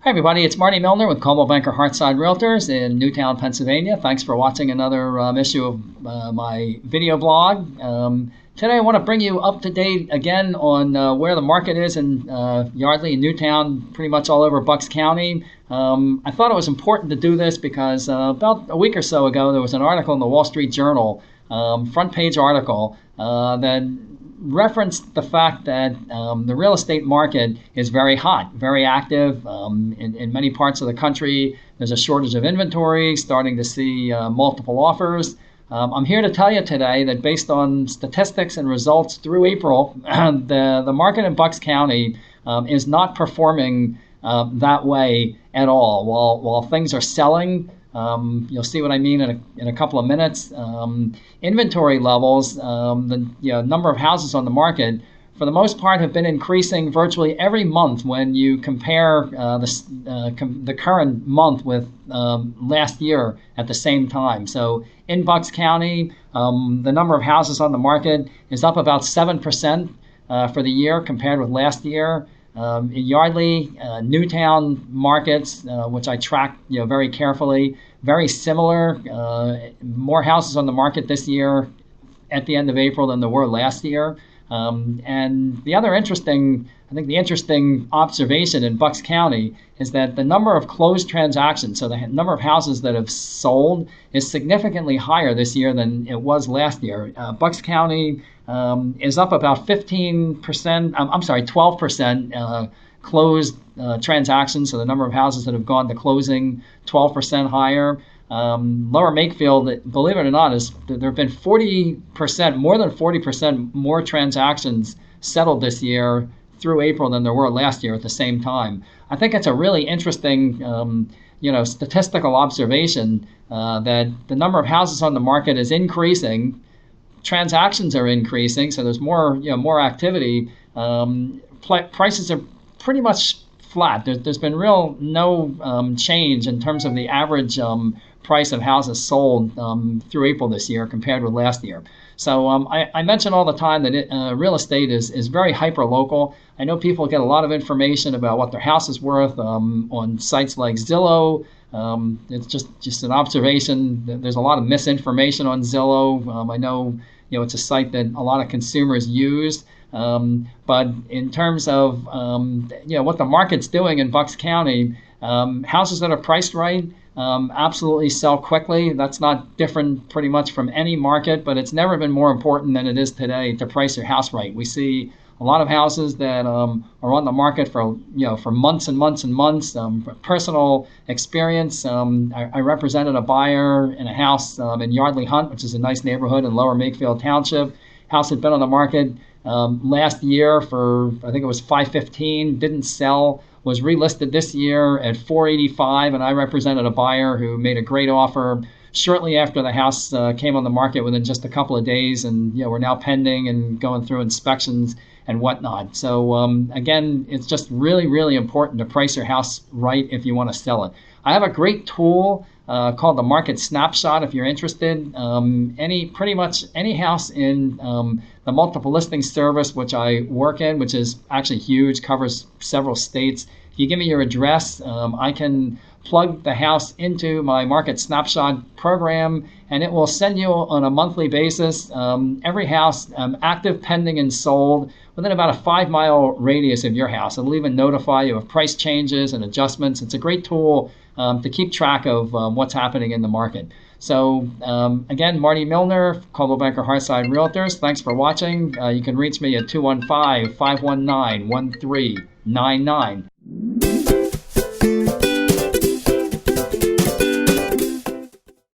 Hi everybody, it's Marty Millner with Coldwell Hearthside Realtors in Newtown, Pennsylvania. Thanks for watching another issue of my video blog. Today I want to bring you up to date again on where the market is in Yardley and Newtown, pretty much all over Bucks County. I thought it was important to do this because about a week or so ago there was an article in the Wall Street Journal, front page article, that referenced the fact that the real estate market is very hot, very active. In many parts of the country, there's a shortage of inventory, starting to see multiple offers. I'm here to tell you today that based on statistics and results through April, the market in Bucks County is not performing that way at all. While things are selling, you'll see what I mean in a couple of minutes. Inventory levels, the number of houses on the market, for the most part, have been increasing virtually every month when you compare the current month with last year at the same time. So in Bucks County, the number of houses on the market is up about 7% for the year compared with last year. In Yardley, Newtown markets, which I track very carefully, very similar. More houses on the market this year at the end of April than there were last year. And the other interesting observation in Bucks County is that the number of closed transactions, so the number of houses that have sold, is significantly higher this year than it was last year. Bucks County is up about 12% closed transactions, so the number of houses that have gone to closing, 12% higher. Lower Makefield, believe it or not, there have been 40%, more than 40% more transactions settled this year through April than there were last year at the same time. I think it's a really interesting, statistical observation that the number of houses on the market is increasing, transactions are increasing, so there's more activity. Prices are pretty much flat. There's been no change in terms of the average price of houses sold through April this year compared with last year. So I mention all the time that real estate is very hyper-local. I know people get a lot of information about what their house is worth on sites like Zillow. It's just an observation. There's a lot of misinformation on Zillow. I know it's a site that a lot of consumers use. But in terms of what the market's doing in Bucks County, houses that are priced right absolutely sell quickly. That's not different pretty much from any market, but it's never been more important than it is today to price your house right. We see a lot of houses that are on the market for months and months and months. Personal experience, I represented a buyer in a house in Yardley Hunt, which is a nice neighborhood in Lower Makefield Township. House had been on the market last year for, I think it was $515, didn't sell, was relisted this year at $485, and I represented a buyer who made a great offer shortly after the house came on the market within just a couple of days, and we're now pending and going through inspections and whatnot. So again, it's just really, really important to price your house right if you want to sell it. I have a great tool called the Market Snapshot if you're interested. Pretty much any house in the multiple listing service which I work in, which is actually huge, covers several states. If you give me your address, I can plug the house into my Market Snapshot program, and it will send you on a monthly basis every house active, pending, and sold within about a 5-mile radius of your house. It'll even notify you of price changes and adjustments. It's a great tool to keep track of what's happening in the market. So again, Marty Millner, Coldwell Hearthside Realtors. Thanks for watching. You can reach me at 215-519-1399.